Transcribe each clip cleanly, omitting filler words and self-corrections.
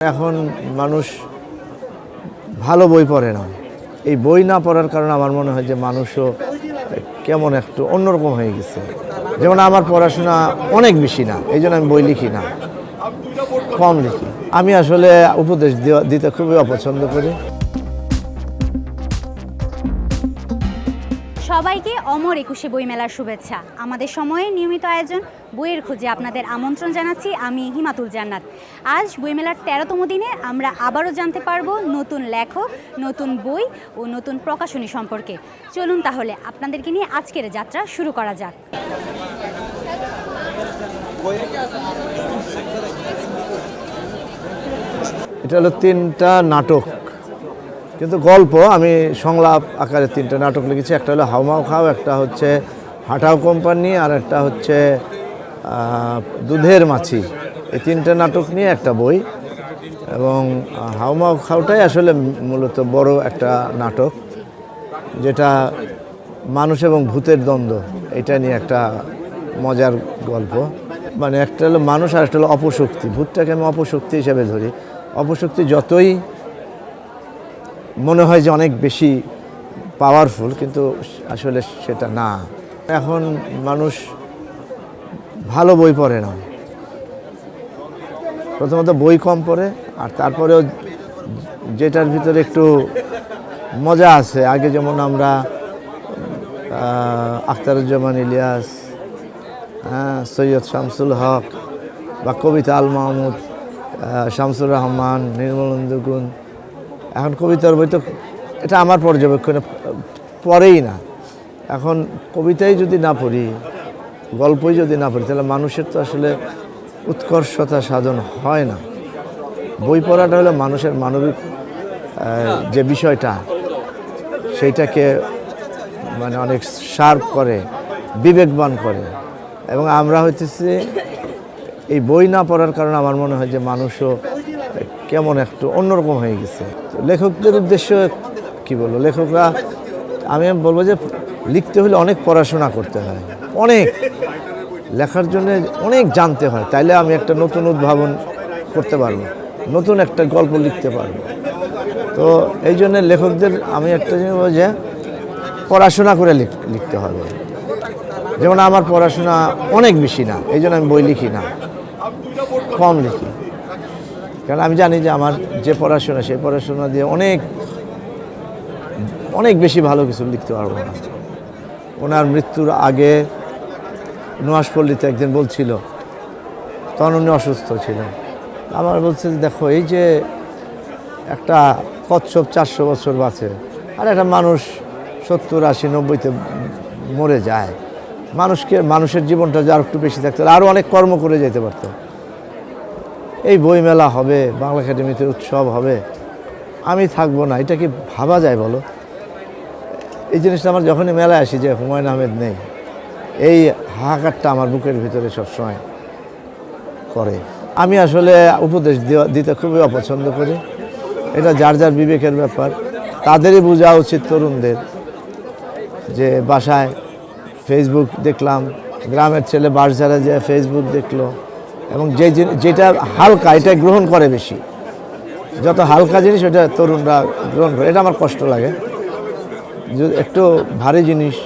এখন মানুষ ভালো বই পড়ে না। এই বই না পড়ার কারণে আমার মনে হয় যে মানুষও কেমন একটু অন্যরকম হয়ে গেছে। যেমন আমার পড়াশোনা অনেক বেশি না, এই জন্য আমি বই লিখি না, কম লিখি। আমি আসলে উপদেশ দিতে খুবই অপছন্দ করি। সবাইকে অমর ২১শে বইমেলার শুভেচ্ছা। আমাদের সময়ে নিয়মিত আয়োজন বইয়ের খোঁজে আপনাদের আমন্ত্রণ জানাচ্ছি আমি হিমাতুল জান্নাত। আজ বইমেলার ১৩তম দিনে আমরা আবারও জানতে পারবো নতুন লেখক, নতুন বই ও নতুন প্রকাশনী সম্পর্কে। চলুন তাহলে আপনাদেরকে নিয়ে আজকের যাত্রা শুরু করা যাক। এটা হলো ৩টা নাটক, কিন্তু গল্প আমি সংলাপ আকারে ৩টা নাটক লিখেছি। একটা হলো হাউমাউ খাও, একটা হচ্ছে হাঁটাও কোম্পানি, আর একটা হচ্ছে দুধের মাছি। এই ৩টা নাটক নিয়ে একটা বই, এবং হাউমাউ খাওটাই আসলে মূলত বড় একটা নাটক, যেটা মানুষ এবং ভূতের দ্বন্দ্ব, এটা নিয়ে একটা মজার গল্প। মানে একটা হলো মানুষ আর একটা হলো অপশক্তি। ভূতটাকে আমি অপশক্তি হিসেবে ধরি। অপশক্তি যতই মনে হয় যে অনেক বেশি পাওয়ারফুল, কিন্তু আসলে সেটা না। এখন মানুষ ভালো বই পড়ে না। প্রথমত বই কম পড়ে, আর তারপরেও যেটার ভিতরে একটু মজা আছে। আগে যেমন আমরা আখতারুজ্জামান ইলিয়াস, সৈয়দ শামসুল হক, বা কবিতা আল মাহমুদ, শামসুর রহমান, নির্মলেন্দু গুণ, এখন কবিতার বই তো এটা আমার পর্যবেক্ষণে পড়েই না। এখন কবিতাই যদি না পড়ি, গল্পই যদি না পড়ি, তাহলে মানুষের তো আসলে উৎকর্ষতা সাধন হয় না। বই পড়াটা হলো মানুষের মানবিক যে বিষয়টা, সেইটাকে মানে অনেক শার্প করে, বিবেকবান করে। এবং আমরা হইতেছি এই বই না পড়ার কারণে আমার মনে হয় যে মানুষও কেমন একটু অন্যরকম হয়ে গেছে। লেখকদের উদ্দেশ্য কি বলবো, লেখকরা, আমি বলবো যে লিখতে হলে অনেক পড়াশোনা করতে হয়, অনেক লেখার জন্য অনেক জানতে হয়, তাইলে আমি একটা নতুন উদ্ভাবন করতে পারবো, নতুন একটা গল্প লিখতে পারবো। তো এই জন্য লেখকদের আমি একটা জিনিস বলবো যে পড়াশোনা করে লিখতে হবে। যেমন আমার পড়াশোনা অনেক বেশি না, এই জন্য আমি বই লিখি না, কম লিখি। কারণ আমি জানি যে আমার যে পড়াশোনা, সেই পড়াশোনা দিয়ে অনেক বেশি ভালো কিছু লিখতে পারবো না। ওনার মৃত্যুর আগে নুহাশপল্লীতে একদিন বলছিল, তখন উনি অসুস্থ ছিলেন, আমার বলছে যে দেখো, এই যে একটা কচ্ছপ 400 বছর বাঁচে, আর একটা মানুষ 70, 80, 90-তে মরে যায়। মানুষের জীবনটা যে আর একটু বেশি থাকতো, আরও অনেক কর্ম করে যেতে পারতো। এই বইমেলা হবে, বাংলা একাডেমিতে উৎসব হবে, আমি থাকবো না, এটা কি ভাবা যায় বলো? এই জিনিসটা আমার যখনই মেলায় আসি যে হুমায়ুন আহমেদ নেই, এই হাহাকারটা আমার বুকের ভিতরে সবসময় করে। আমি আসলে উপদেশ দিতে খুবই অপছন্দ করি। এটা যার যার বিবেকের ব্যাপার। তাদেরই বোঝা উচিত, তরুণদের, যে বাসায় ফেসবুক দেখলাম, গ্রামের ছেলে বাসঝাড়া যে ফেসবুক দেখলো, এবং যেটা হালকা এটা গ্রহণ করে বেশি। যত হালকা জিনিস ওটা তরুণরা গ্রহণ করে, এটা আমার কষ্ট লাগে। একটু ভারী জিনিস,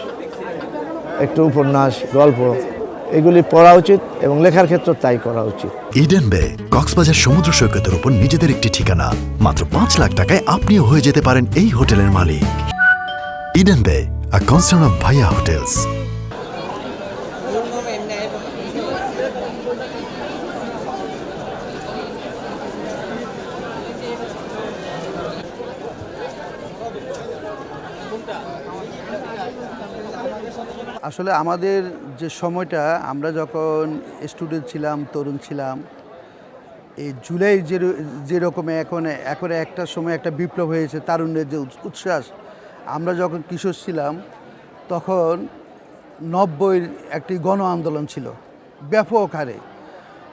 একটু উপন্যাস, গল্প, এগুলি পড়া উচিত, এবং লেখার ক্ষেত্রে তাই করা উচিত। ইডেন বে কক্সবাজার সমুদ্র সৈকতের উপর নিজেদের একটি ঠিকানা। মাত্র ৫ লাখ টাকায় আপনিও হয়ে যেতে পারেন এই হোটেলের মালিক। ইডেন বে, আ কনসার্ন অফ ভাইয়া হোটেলস। আসলে আমাদের যে সময়টা, আমরা যখন স্টুডেন্ট ছিলাম, তরুণ ছিলাম, এই জুলাই যেরকম এখন একটা সময় একটা বিপ্লব হয়েছে, তারুণ্যের যে উচ্ছ্বাস, আমরা যখন কিশোর ছিলাম তখন 90-এর একটি গণ আন্দোলন ছিল ব্যাপক হারে।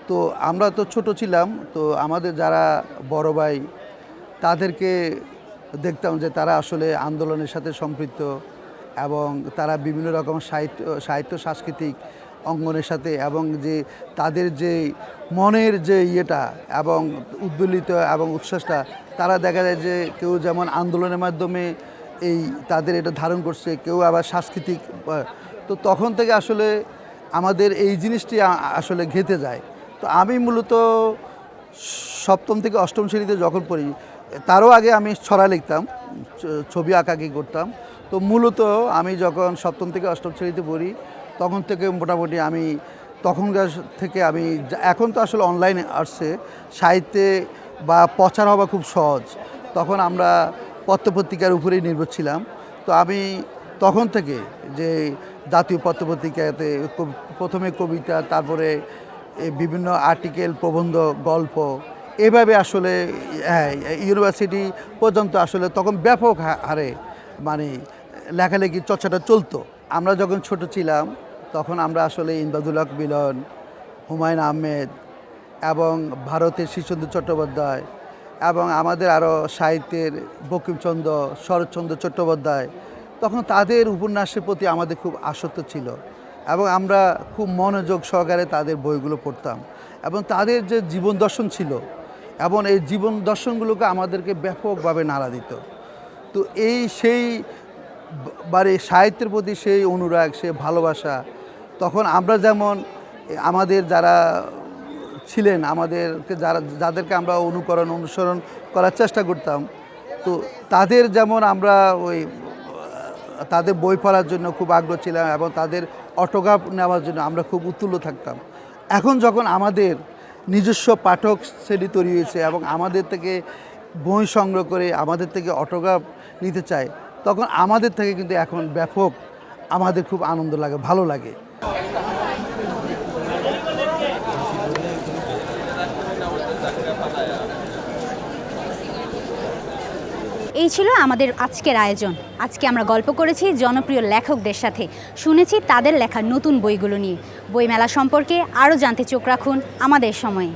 তো আমরা তো ছোট ছিলাম, তো আমাদের যারা বড় ভাই, তাদেরকে দেখতাম যে তারা আসলে আন্দোলনের সাথে সম্পৃক্ত, এবং তারা বিভিন্ন রকম সাহিত্য সাংস্কৃতিক অঙ্গনের সাথে, এবং যে তাদের যে মনের যে ইয়েটা এবং উদ্বেলিত এবং উচ্ছ্বাসটা, তারা দেখা যায় যে কেউ যেমন আন্দোলনের মাধ্যমে এই তাদের এটা ধারণ করছে, কেউ আবার সাংস্কৃতিক। তো তখন থেকে আসলে আমাদের এই জিনিসটি আসলে ঘেঁটে যায়। তো আমি মূলত সপ্তম থেকে অষ্টম শ্রেণীতে যখন পড়ি, তারও আগে আমি ছড়া লিখতাম, ছবি আঁকাআঁকি করতাম। তো মূলত আমি যখন সপ্তম থেকে অষ্টম শ্রেণীতে পড়ি, তখন থেকে মোটামুটি আমি তখনকার থেকে আমি, এখন তো আসলে অনলাইনে আসছে, সাহিত্যে বা প্রচার হওয়া খুব সহজ, তখন আমরা পত্রপত্রিকার উপরেই নির্ভর ছিলাম। তো আমি তখন থেকে যে জাতীয় পত্রপত্রিকাতে প্রথমে কবিতা, তারপরে বিভিন্ন আর্টিকেল, প্রবন্ধ, গল্প, এভাবে আসলে ইউনিভার্সিটি পর্যন্ত আসলে তখন ব্যাপক হারে মানে লেখালেখির চর্চাটা চলতো। আমরা যখন ছোট ছিলাম তখন আমরা আসলে ইমদাদুল হক মিলন, হুমায়ুন আহমেদ এবং ভারতের শীর্ষেন্দু চট্টোপাধ্যায় এবং আমাদের আরও সাহিত্যের বঙ্কিমচন্দ্র, শরৎচন্দ্র চট্টোপাধ্যায়, তখন তাদের উপন্যাসের প্রতি আমাদের খুব আসক্ত ছিল এবং আমরা খুব মনোযোগ সহকারে তাদের বইগুলো পড়তাম এবং তাদের যে জীবন দর্শন ছিল এবং এই জীবন দর্শনগুলোকে আমাদেরকে ব্যাপকভাবে নাড়া দিত। তো সেই বারে সাহিত্যের প্রতি সেই অনুরাগ, সেই ভালোবাসা, তখন আমরা যেমন আমাদের যারা ছিলেন, আমাদেরকে যাদেরকে আমরা অনুসরণ করার চেষ্টা করতাম, তো তাদের যেমন আমরা তাদের বই পড়ার জন্য খুব আগ্রহ ছিলাম এবং তাদের অটোগ্রাফ নেওয়ার জন্য আমরা খুব উৎফুল্ল থাকতাম। এখন যখন আমাদের নিজস্ব পাঠক শ্রেণী তৈরি হয়েছে এবং আমাদের থেকে বই সংগ্রহ করে আমাদের থেকে অটোগ্রাফ নিতে চায়, তখন আমাদের থেকে কিন্তু এখন ব্যাপক আমাদের খুব আনন্দ লাগে, ভালো লাগে। এই ছিল আমাদের আজকের আয়োজন। আজকে আমরা গল্প করেছি জনপ্রিয় লেখকদের সাথে, শুনেছি তাদের লেখা নতুন বইগুলো নিয়ে। বইমেলা সম্পর্কে আরও জানতে চোখ রাখুন আমাদের সময়ে।